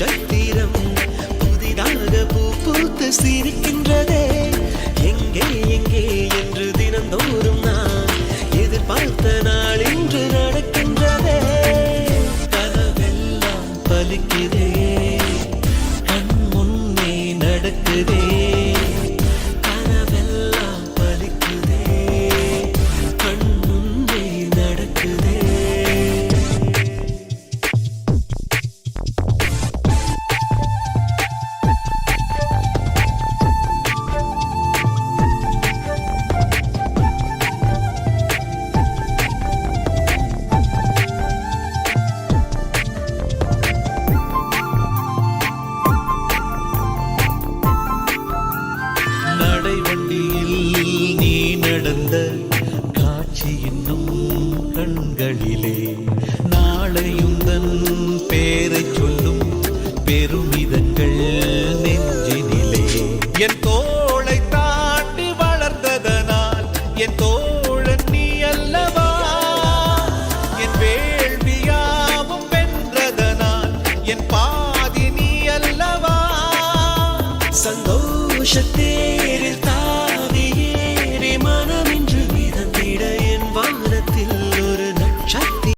நட்சத்திரம் புதிதாக பூ பூத்து சிரிக்கின்றதே. எங்கே எங்கே என்று தினந்தோறும் நான் எதிர்பார்த்த நாள் இன்று நடக்கின்றதே. கனவெல்லாம் பலிக்குதே, கண் முன்னே நடக்குதே. கனவெல்லாம் பலிக்குதே, கண் முன்னே நடக்குதே. நடைவண்டியில் நீ நடந்த காட்சி இன்னும் கண்களிலே. நாளையும் தன் பேரை சொல்லும் பெருமிதங்கள் நெஞ்சினிலே. என் தோளை தாண்டி வளர்ந்ததனால் என் தோழன் நீ அல்லவா. என் வேள்வியாவும் வென்றதனால் என் பாதி நீ அல்லவா. சந்தோஷத்தே